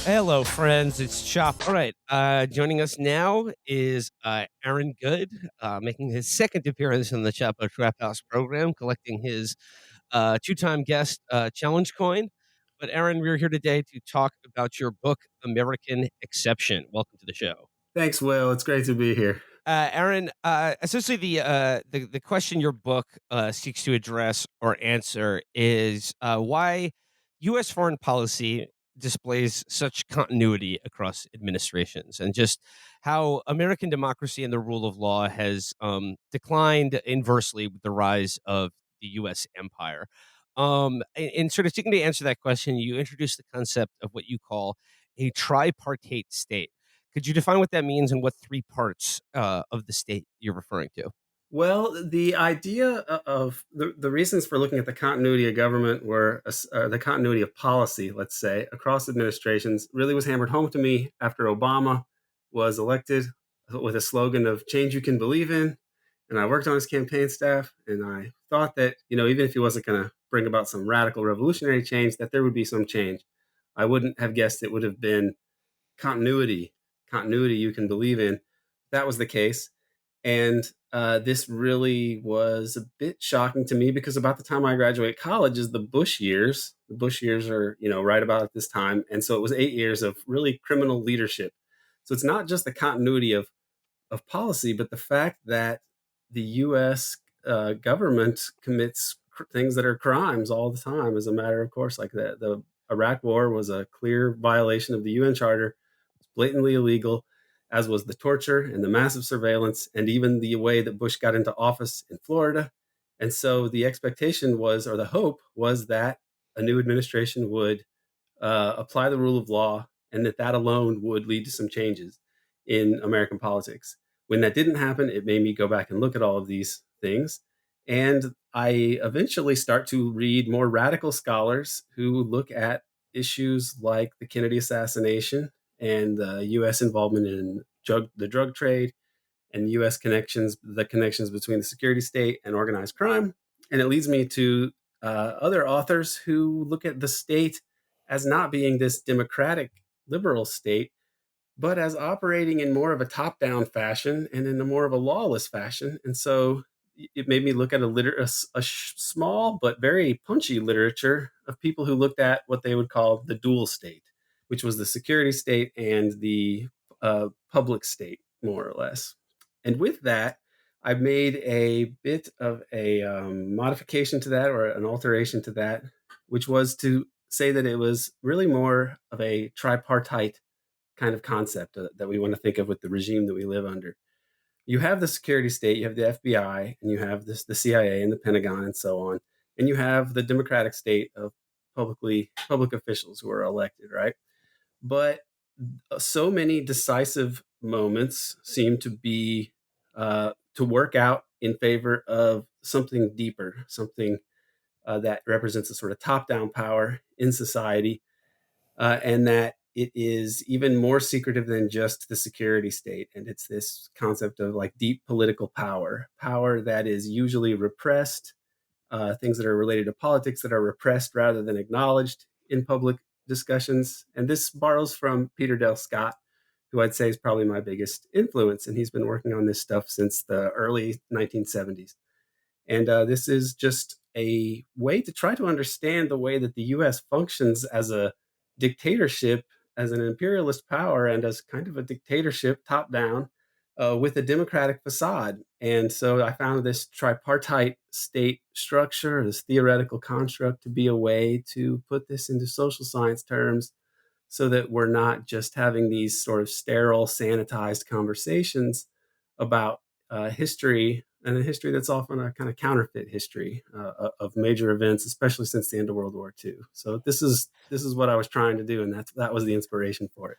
Hello, friends. It's Chop. All right. Joining us now is Aaron Good, making his second appearance in the Chapo Trap House program, collecting his two-time guest challenge coin. But Aaron, we're here today to talk about your book, American Exception. Welcome to the show. Thanks, Will. It's great to be here. Aaron, essentially the question your book seeks to address or answer is why U.S. foreign policy displays such continuity across administrations, and just how American democracy and the rule of law has declined inversely with the rise of the U.S. empire. And sort of seeking to answer that question, you introduced the concept of what you call a tripartite state. Could you define what that means and what three parts of the state you're referring to? Well, the idea of the reasons for looking at the continuity of government were the continuity of policy, let's say, across administrations really was hammered home to me after Obama was elected with a slogan of change you can believe in. And I worked on his campaign staff, and I thought that, even if he wasn't going to bring about some radical revolutionary change, that there would be some change. I wouldn't have guessed it would have been continuity, continuity you can believe in. That was the case. And this really was a bit shocking to me because about the time I graduate college is the Bush years. The Bush years are, right about at this time. And so it was 8 years of really criminal leadership. So it's not just the continuity of policy, but the fact that the U.S. Government commits things that are crimes all the time, as a matter of course. Like the Iraq War was a clear violation of the UN Charter. It's blatantly illegal, as was the torture and the massive surveillance, and even the way that Bush got into office in Florida. And so the expectation was, or the hope was, that a new administration would apply the rule of law, and that alone would lead to some changes in American politics. When that didn't happen, it made me go back and look at all of these things. And I eventually start to read more radical scholars who look at issues like the Kennedy assassination and the U.S. involvement in the drug trade and U.S. connections, the connections between the security state and organized crime. And it leads me to other authors who look at the state as not being this democratic liberal state, but as operating in more of a top-down fashion and in a more of a lawless fashion. And so it made me look at a small but very punchy literature of people who looked at what they would call the dual state, which was the security state and the public state, more or less. And with that, I've made a bit of a modification to that, or an alteration to that, which was to say that it was really more of a tripartite kind of concept that we want to think of with the regime that we live under. You have the security state, you have the FBI, and you have the CIA and the Pentagon and so on, and you have the democratic state of public officials who are elected, right? But so many decisive moments seem to be to work out in favor of something deeper, something that represents a sort of top-down power in society, and that it is even more secretive than just the security state. And it's this concept of like deep political power, power that is usually repressed, things that are related to politics that are repressed rather than acknowledged in public discussions. And this borrows from Peter Dale Scott, who I'd say is probably my biggest influence. And he's been working on this stuff since the early 1970s. And this is just a way to try to understand the way that the US functions as a dictatorship, as an imperialist power, and as kind of a dictatorship top down with a democratic facade. And so I found this tripartite state structure, this theoretical construct, to be a way to put this into social science terms so that we're not just having these sort of sterile, sanitized conversations about history, and a history that's often a kind of counterfeit history of major events, especially since the end of World War II. So this is what I was trying to do, and that was the inspiration for it.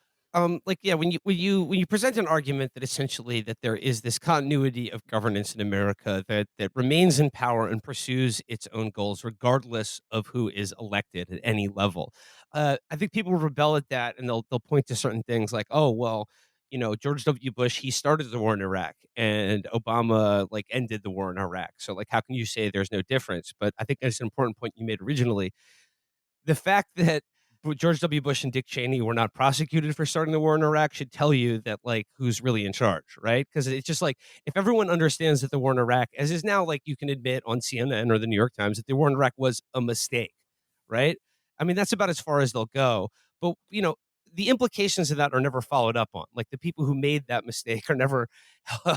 Yeah, when you present an argument that essentially that there is this continuity of governance in America that remains in power and pursues its own goals regardless of who is elected at any level, I think people rebel at that, and they'll point to certain things like, oh well, George W. Bush, he started the war in Iraq, and Obama like ended the war in Iraq. So like, how can you say there's no difference? But I think that's an important point you made originally. The fact that George W. Bush and Dick Cheney were not prosecuted for starting the war in Iraq should tell you that like who's really in charge, right? Because it's just like if everyone understands that the war in Iraq, as is now, like you can admit on CNN or the New York Times that the war in Iraq was a mistake, right? I mean, that's about as far as they'll go. But the implications of that are never followed up on. Like the people who made that mistake are never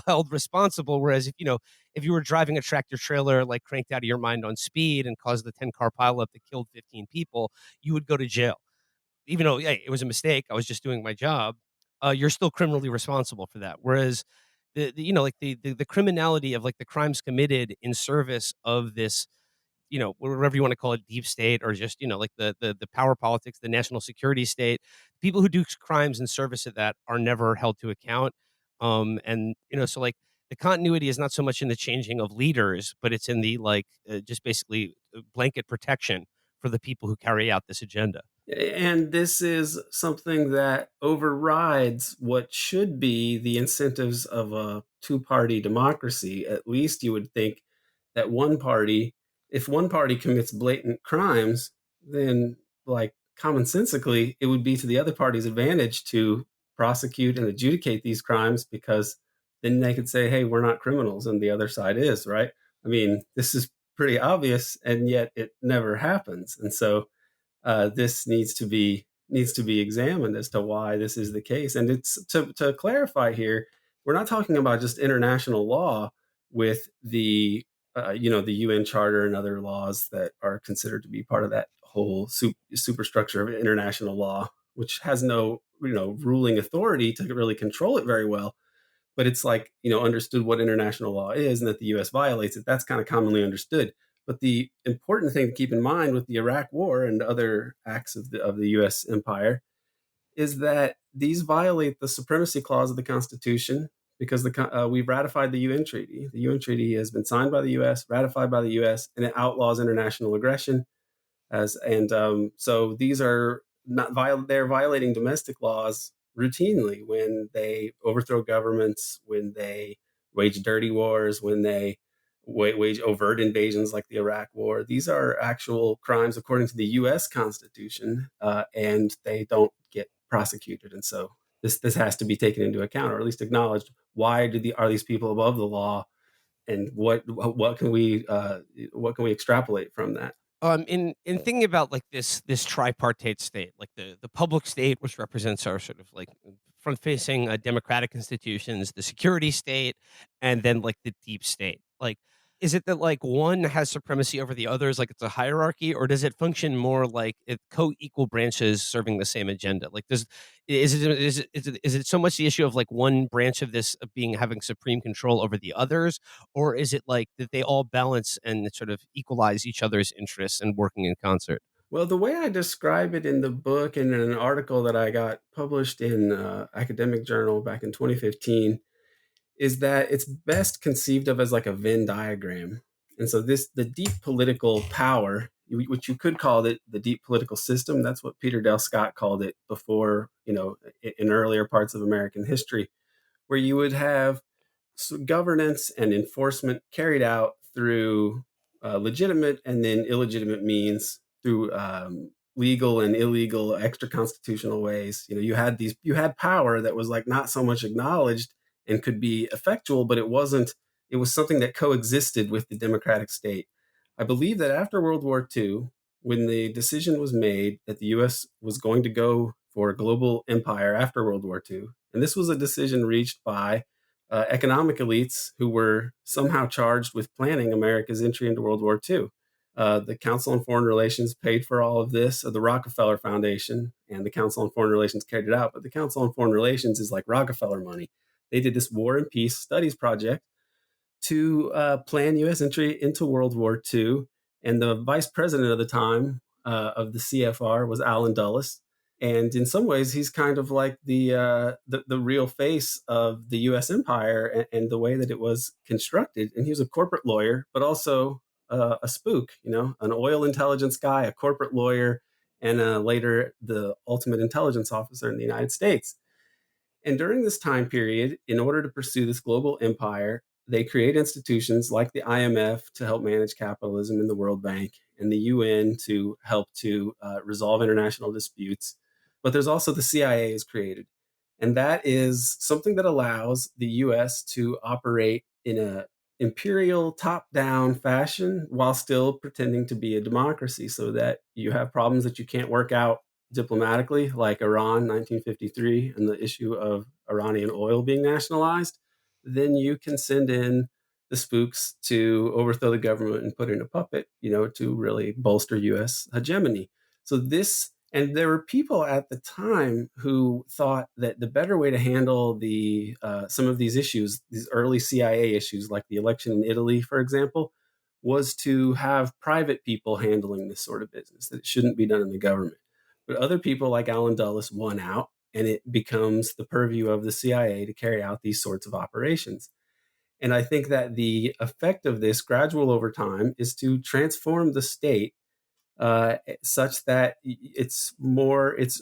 held responsible. Whereas if you were driving a tractor trailer like cranked out of your mind on speed and caused the 10-car pileup that killed 15 people, you would go to jail. Even though, hey, it was a mistake, I was just doing my job. You're still criminally responsible for that. Whereas like the criminality of like the crimes committed in service of this, whatever you want to call it, deep state, or just, like the power politics, the national security state, people who do crimes in service of that are never held to account. And, so like the continuity is not so much in the changing of leaders, but it's in the like just basically blanket protection for the people who carry out this agenda. And this is something that overrides what should be the incentives of a two-party democracy. At least you would think that if one party commits blatant crimes, then, like, commonsensically, it would be to the other party's advantage to prosecute and adjudicate these crimes, because then they could say, hey, we're not criminals, and the other side is, right? I mean, this is pretty obvious, and yet it never happens. And so this needs to be examined as to why this is the case. And it's to clarify here, we're not talking about just international law with the UN Charter and other laws that are considered to be part of that whole superstructure of international law, which has no ruling authority to really control it very well. But it's like, understood what international law is and that the US violates it. That's kind of commonly understood. But the important thing to keep in mind with the Iraq War and other acts of the US empire is that these violate the supremacy clause of the Constitution, because we've ratified the UN treaty. The UN treaty has been signed by the US, ratified by the US, and it outlaws international aggression. So these are not they're violating domestic laws routinely when they overthrow governments, when they wage dirty wars, when they wage overt invasions like the Iraq War. These are actual crimes according to the U.S. Constitution, and they don't get prosecuted. And so this has to be taken into account, or at least acknowledged. Why are these people above the law, and what can we extrapolate from that? In thinking about like this tripartite state, like the public state, which represents our sort of like front facing democratic institutions, the security state, and then like the deep state. Like, is it that like one has supremacy over the others, like it's a hierarchy, or does it function more like it co-equal branches serving the same agenda? Like, is it so much the issue of like one branch of this being having supreme control over the others, or is it like that they all balance and sort of equalize each other's interests and working in concert? Well, the way I describe it in the book and in an article that I got published in academic journal back in 2015 is that it's best conceived of as like a Venn diagram. And so the deep political power, which you could call it the deep political system, that's what Peter Dale Scott called it before, in earlier parts of American history, where you would have governance and enforcement carried out through legitimate and then illegitimate means, through legal and illegal extra constitutional ways. You had power that was like not so much acknowledged and could be effectual, but it was something that coexisted with the democratic state. I believe that after World War II, when the decision was made that the US was going to go for a global empire after World War II, and this was a decision reached by economic elites who were somehow charged with planning America's entry into World War II. The Council on Foreign Relations paid for all of this, the Rockefeller Foundation, and the Council on Foreign Relations carried it out. But the Council on Foreign Relations is like Rockefeller money. They did this War and Peace Studies project to plan U.S. entry into World War II. And the vice president of the time of the CFR was Allen Dulles. And in some ways, he's kind of like the real face of the U.S. empire, and the way that it was constructed. And he was a corporate lawyer, but also a spook, an oil intelligence guy, a corporate lawyer, and later the ultimate intelligence officer in the United States. And during this time period, in order to pursue this global empire, they create institutions like the IMF to help manage capitalism in the World Bank and the UN to help to resolve international disputes. But there's also the CIA is created. And that is something that allows the US to operate in a imperial top-down fashion while still pretending to be a democracy so that you have problems that you can't work out diplomatically, like Iran 1953 and the issue of Iranian oil being nationalized, then you can send in the spooks to overthrow the government and put in a puppet, to really bolster US hegemony. So this and there were people at the time who thought that the better way to handle the some of these issues, these early CIA issues, like the election in Italy, for example, was to have private people handling this sort of business. That it shouldn't be done in the government. But other people like Alan Dulles won out, and it becomes the purview of the CIA to carry out these sorts of operations. And I think that the effect of this, gradual over time, is to transform the state such that it's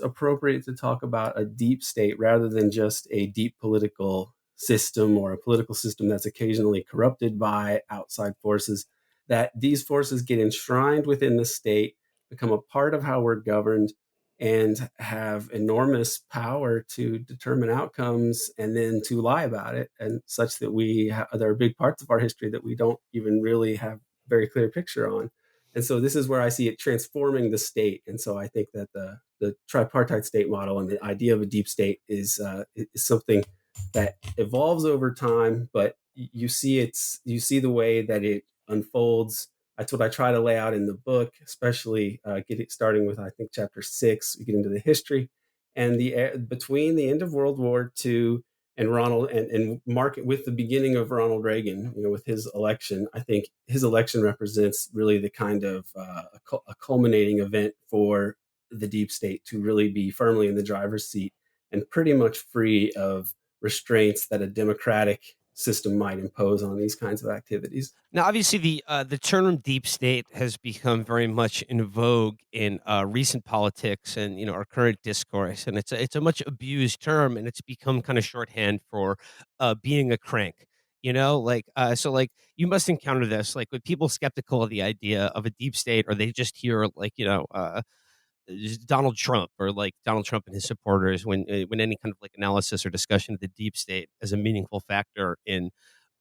appropriate to talk about a deep state rather than just a deep political system or a political system that's occasionally corrupted by outside forces. That these forces get enshrined within the state, become a part of how we're governed, and have enormous power to determine outcomes and then to lie about it, and such that there are big parts of our history that we don't even really have very clear picture on. And so this is where I see it transforming the state. And so I think that the tripartite state model and the idea of a deep state is something that evolves over time, but you see the way that it unfolds. That's what I try to lay out in the book, especially get it starting with I think chapter 6. We get into the history and the between the end of World War II and Ronald and mark it with the beginning of Ronald Reagan, with his election. I think his election represents really the kind of a culminating event for the deep state to really be firmly in the driver's seat and pretty much free of restraints that a democratic system might impose on these kinds of activities. Now, obviously, the term "deep state" has become very much in vogue in recent politics and our current discourse, and it's a much abused term, and it's become kind of shorthand for being a crank. So you must encounter this, like with people skeptical of the idea of a deep state, or they just hear like just Donald Trump or like Donald Trump and his supporters when any kind of like analysis or discussion of the deep state as a meaningful factor in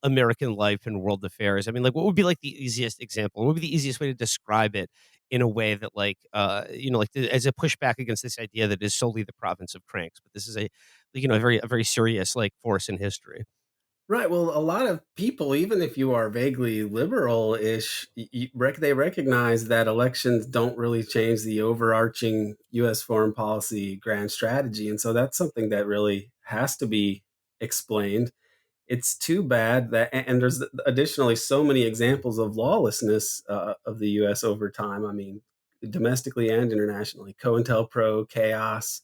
American life and world affairs. I mean, like, what would be like the easiest example? What would be the easiest way to describe it in a way that, like, as a pushback against this idea that is solely the province of cranks, but this is a very serious like force in history. Right. Well, a lot of people, even if you are vaguely liberal-ish, they recognize that elections don't really change the overarching U.S. foreign policy grand strategy, and so that's something that really has to be explained. It's too bad that, and there's additionally so many examples of lawlessness of the U.S. over time. I mean, domestically and internationally, COINTELPRO, chaos,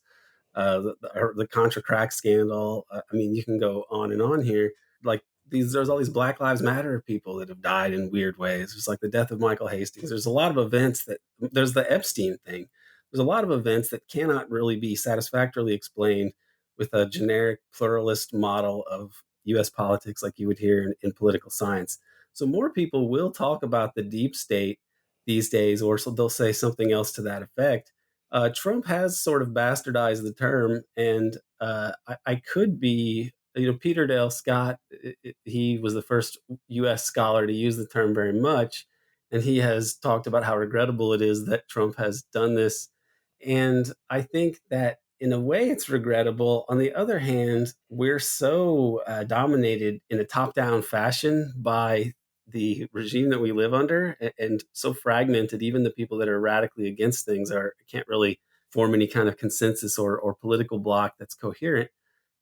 the Contra crack scandal. I mean, you can go on and on here. Like there's all these Black Lives Matter people that have died in weird ways. There's like the death of Michael Hastings. There's a lot of events there's the Epstein thing. There's a lot of events that cannot really be satisfactorily explained with a generic pluralist model of U.S. politics like you would hear in political science. So more people will talk about the deep state these days, or so they'll say something else to that effect. Trump has sort of bastardized the term, and I could be, Peter Dale Scott. He was the first U.S. scholar to use the term very much, and he has talked about how regrettable it is that Trump has done this. And I think that in a way it's regrettable. On the other hand, we're so dominated in a top-down fashion by the regime that we live under and so fragmented, even the people that are radically against things can't really form any kind of consensus or political bloc that's coherent.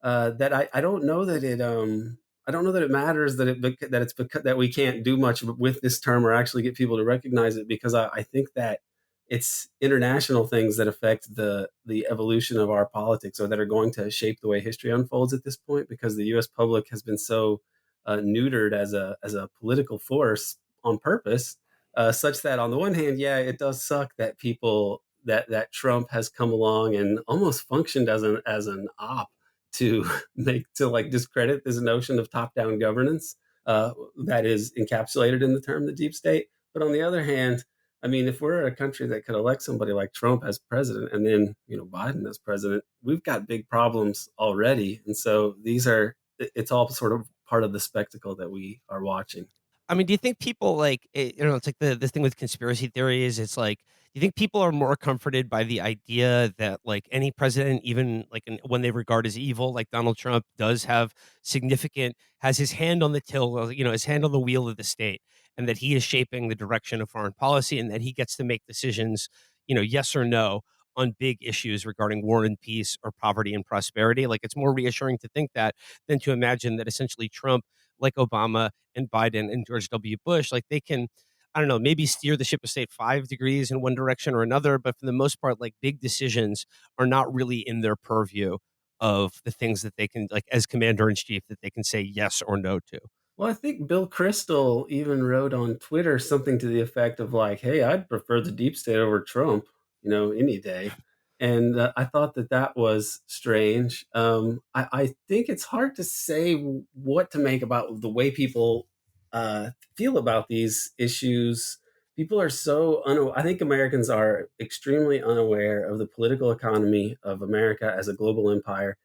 That I don't know that I don't know that it matters that it's because that we can't do much with this term or actually get people to recognize it, because I think that it's international things that affect the evolution of our politics, or that are going to shape the way history unfolds at this point, because the U.S. public has been so neutered as a political force on purpose, such that on the one hand, yeah, it does suck that that Trump has come along and almost functioned as an op to make to like discredit this notion of top down governance. that is encapsulated in the term the deep state. But on the other hand, I mean, if we're a country that could elect somebody like Trump as president and then, Biden as president, we've got big problems already. And so it's all sort of part of the spectacle that we are watching. I mean, do you think people like it's like this thing with conspiracy theories. It's like, do you think people are more comforted by the idea that like any president, even like when they regard as evil, like Donald Trump, does have has his hand on the till, his hand on the wheel of the state, and that he is shaping the direction of foreign policy, and that he gets to make decisions, yes or no on big issues regarding war and peace or poverty and prosperity. Like it's more reassuring to think that than to imagine that essentially Trump, like Obama and Biden and George W. Bush, like they can, I don't know, maybe steer the ship of state 5 degrees in one direction or another, but for the most part, like big decisions are not really in their purview of the things that they can, like as commander in chief, that they can say yes or no to. Well, I think Bill Kristol even wrote on Twitter something to the effect of like, "Hey, I'd prefer the deep state over Trump, any day." And I thought that that was strange. I think it's hard to say what to make about the way people feel about these issues. People are I think Americans are extremely unaware of the political economy of America as a global empire,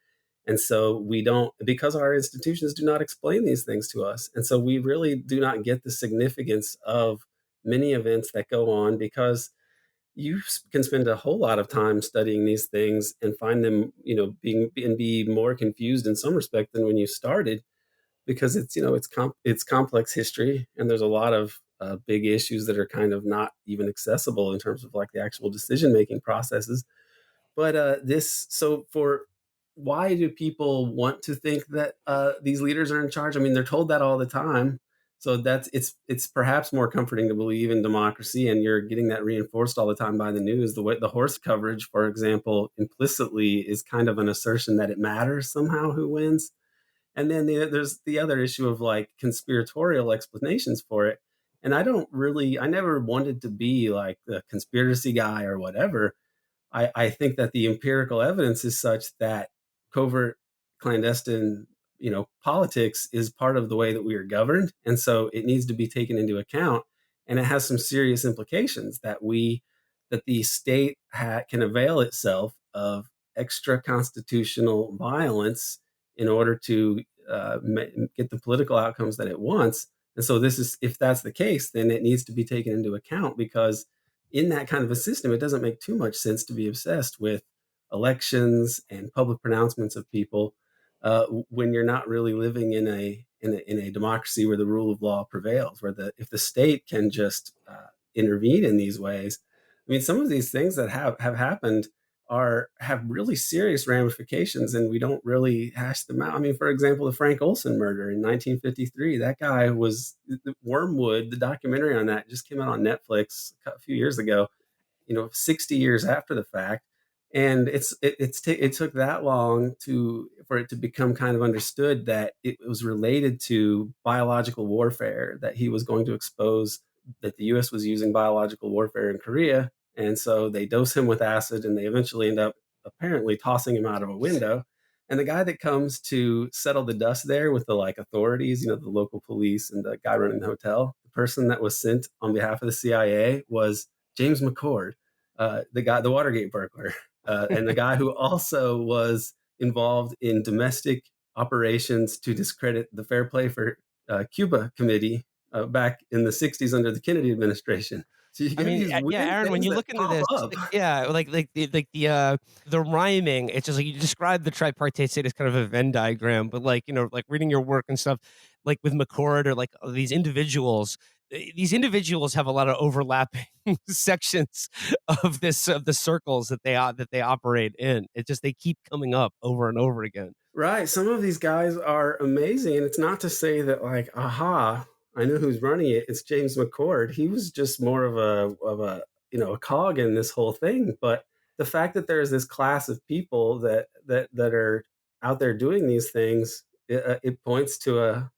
and so we don't, because our institutions do not explain these things to us. And so we really do not get the significance of many events that go on, because can spend a whole lot of time studying these things and find them, be more confused in some respect than when you started, because it's complex history, and there's a lot of big issues that are kind of not even accessible in terms of like the actual decision making processes. But this, so for why do people want to think that these leaders are in charge? I mean, they're told that all the time. So it's perhaps more comforting to believe in democracy, and you're getting that reinforced all the time by the news. The way the horse coverage, for example, implicitly is kind of an assertion that it matters somehow who wins. And then there's the other issue of like conspiratorial explanations for it. And I never wanted to be like the conspiracy guy or whatever. I think that the empirical evidence is such that covert, clandestine, politics is part of the way that we are governed, and so it needs to be taken into account. And it has some serious implications that the state can avail itself of extra constitutional violence in order to get the political outcomes that it wants. And so if that's the case, then it needs to be taken into account, because in that kind of a system, it doesn't make too much sense to be obsessed with elections and public pronouncements of people when you're not really living in a democracy where the rule of law prevails. Where if the state can just intervene in these ways, I mean, some of these things that have happened have really serious ramifications, and we don't really hash them out. I mean, for example, the Frank Olson murder in 1953. That guy was Wormwood. The documentary on that just came out on Netflix a few years ago. 60 years after the fact, and it took that long for it to become kind of understood that it was related to biological warfare, that he was going to expose that the US was using biological warfare in Korea. And so they dose him with acid, and they eventually end up apparently tossing him out of a window. And the guy that comes to settle the dust there with the like authorities, the local police and the guy running the hotel, the person that was sent on behalf of the CIA was James McCord, the Watergate burglar, and the guy who also was involved in domestic operations to discredit the Fair Play for Cuba committee back in the '60s under the Kennedy administration. So you I get mean, these yeah, weird Aaron, when things you that look into pop this, up. yeah, the rhyming, it's just like you describe the tripartite state as kind of a Venn diagram, but like like reading your work and stuff, like with McCord or like these individuals have a lot of overlapping sections of the circles that they operate in. It just they keep coming up over and over again. Right. Some of these guys are amazing. And it's not to say that like, aha, I know who's running it. It's James McCord. He was just more a cog in this whole thing. But the fact that there's this class of people that are out there doing these things, it points to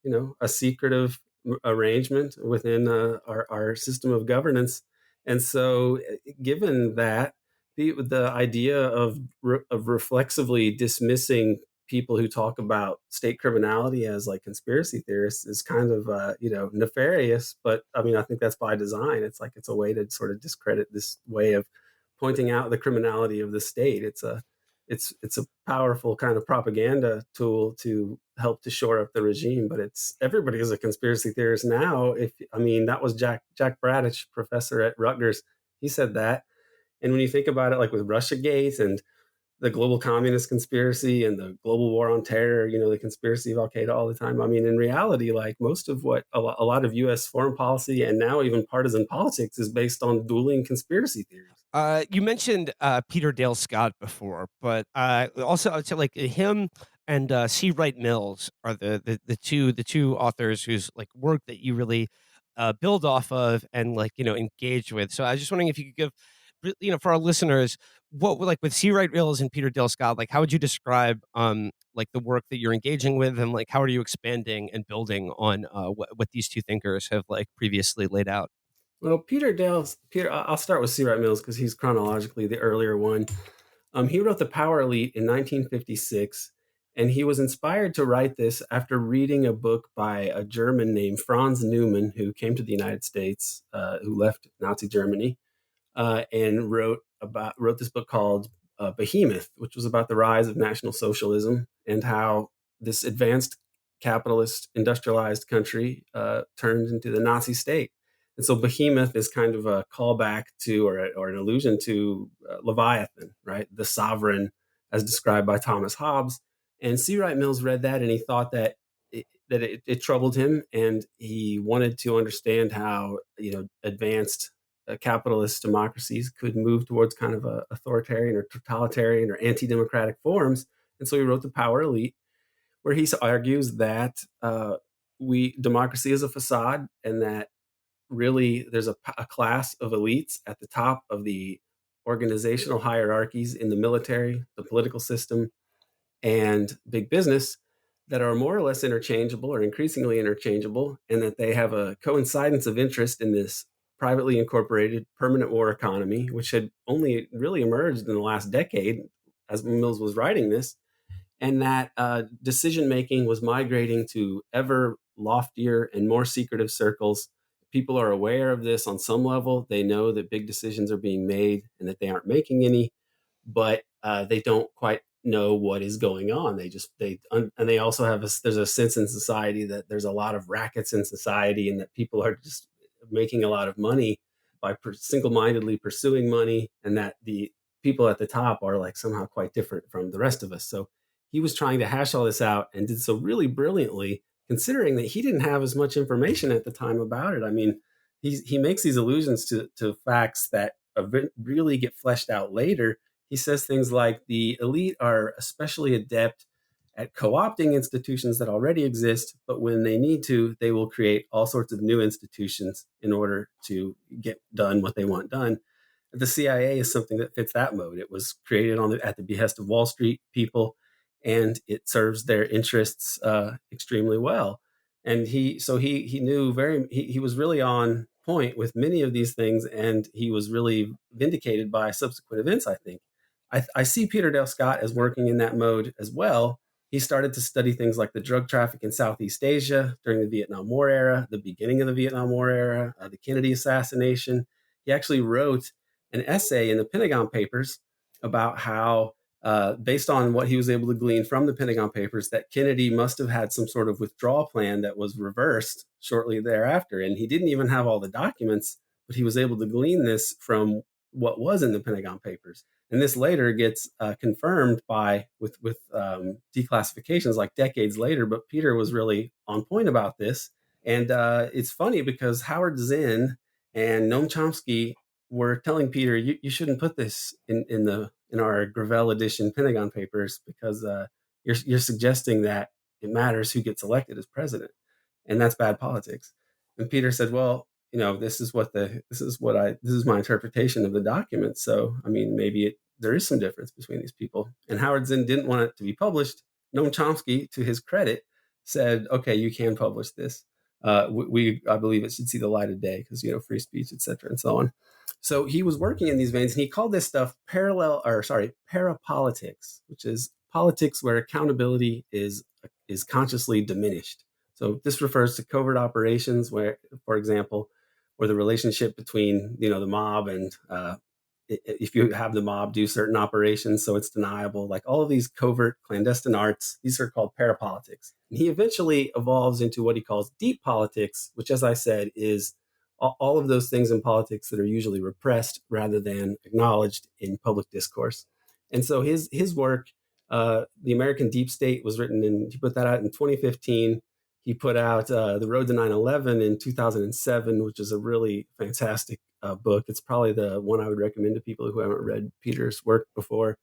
a secretive arrangement within our system of governance. And so, given that, the idea of reflexively dismissing people who talk about state criminality as like conspiracy theorists is kind of nefarious. But I mean, I think that's by design. It's like it's a way to sort of discredit this way of pointing out the criminality of the state. It's a powerful kind of propaganda tool to help to shore up the regime. But it's everybody is a conspiracy theorist now. If I mean, that was Jack Bradich, professor at Rutgers. He said that. And when you think about it, like with Russiagate and the global communist conspiracy and the global war on terror, the conspiracy of Al Qaeda all the time. I mean, in reality, like most of what a lot of U.S. foreign policy and now even partisan politics is based on dueling conspiracy theories. You mentioned Peter Dale Scott before, but also I would say like him and C. Wright Mills are the two authors whose like work that you really build off of and like engage with. So I was just wondering if you could give for our listeners what like with C. Wright Mills and Peter Dale Scott, like how would you describe like the work that you're engaging with, and like how are you expanding and building on what these two thinkers have like previously laid out? Well, Peter. I'll start with C. Wright Mills because he's chronologically the earlier one. He wrote The Power Elite in 1956, and he was inspired to write this after reading a book by a German named Franz Neumann, who came to the United States, who left Nazi Germany, and wrote this book called Behemoth, which was about the rise of National Socialism and how this advanced capitalist industrialized country turned into the Nazi state. And so Behemoth is kind of a callback to or an allusion to Leviathan, right? The sovereign, as described by Thomas Hobbes. And C. Wright Mills read that and he thought that it troubled him, and he wanted to understand how advanced capitalist democracies could move towards kind of a authoritarian or totalitarian or anti-democratic forms. And so he wrote The Power Elite, where he argues that we democracy is a facade, and that really there's a class of elites at the top of the organizational hierarchies in the military, the political system, and big business that are more or less interchangeable or increasingly interchangeable, and that they have a coincidence of interest in this privately incorporated permanent war economy, which had only really emerged in the last decade as Mills was writing this, and that decision making was migrating to ever loftier and more secretive circles. People are aware of this on some level. They know that big decisions are being made and that they aren't making any, but they don't quite know what is going on. And they also have there's a sense in society that there's a lot of rackets in society, and that people are just making a lot of money by single-mindedly pursuing money, and that the people at the top are like somehow quite different from the rest of us. So he was trying to hash all this out and did so really brilliantly, considering that he didn't have as much information at the time about it. I mean, he makes these allusions to facts that really get fleshed out later. He says things like the elite are especially adept at co-opting institutions that already exist, but when they need to, they will create all sorts of new institutions in order to get done what they want done. The CIA is something that fits that mode. It was created at the behest of Wall Street people, and it serves their interests extremely well. And he knew he was really on point with many of these things, and he was really vindicated by subsequent events. I think I see Peter Dale Scott as working in that mode as well. He started to study things like the drug traffic in Southeast Asia during the Vietnam War era, the beginning of the Vietnam War era, the Kennedy assassination. He actually wrote an essay in the Pentagon Papers about how, based on what he was able to glean from the Pentagon Papers, that Kennedy must have had some sort of withdrawal plan that was reversed shortly thereafter. And he didn't even have all the documents, but he was able to glean this from what was in the Pentagon Papers. And this later gets confirmed with declassifications like decades later. But Peter was really on point about this. And it's funny because Howard Zinn and Noam Chomsky were telling Peter, you shouldn't put this in our Gravel edition Pentagon Papers because you're suggesting that it matters who gets elected as president, and that's bad politics. And Peter said, well, this is my interpretation of the document. So I mean, maybe there is some difference between these people. And Howard Zinn didn't want it to be published. Noam Chomsky, to his credit, said, okay, you can publish this. I believe it should see the light of day because free speech, et cetera, and so on. So he was working in these veins, and he called this stuff parapolitics, which is politics where accountability is consciously diminished. So this refers to covert operations where, for example, where the relationship between the mob and if you have the mob do certain operations, so it's deniable. Like all of these covert clandestine arts, these are called parapolitics. And he eventually evolves into what he calls deep politics, which, as I said, is all of those things in politics that are usually repressed rather than acknowledged in public discourse. And so his work, The American Deep State, was written in, he put that out in 2015. He put out The Road to 9/11 in 2007, which is a really fantastic book. It's probably the one I would recommend to people who haven't read Peter's work before.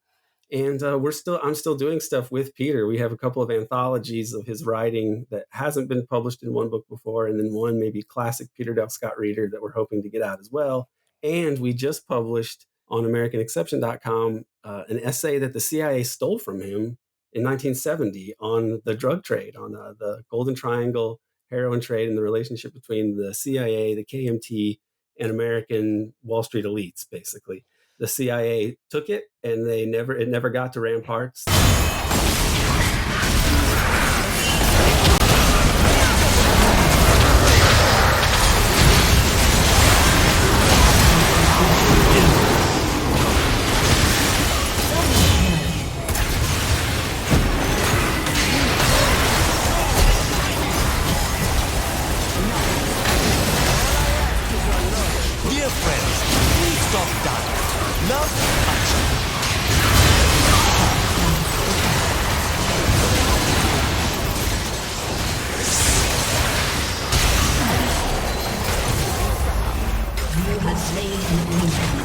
And I'm still doing stuff with Peter. We have a couple of anthologies of his writing that hasn't been published in one book before, and then one maybe classic Peter Dale Scott reader that we're hoping to get out as well. And we just published on AmericanException.com an essay that the CIA stole from him in 1970 on the drug trade, on the Golden Triangle heroin trade, and the relationship between the CIA, the KMT, and American Wall Street elites, basically. The CIA took it, and it never got to Rand Parks. Dear friends, please stop that. Love action. You have slain an enemy.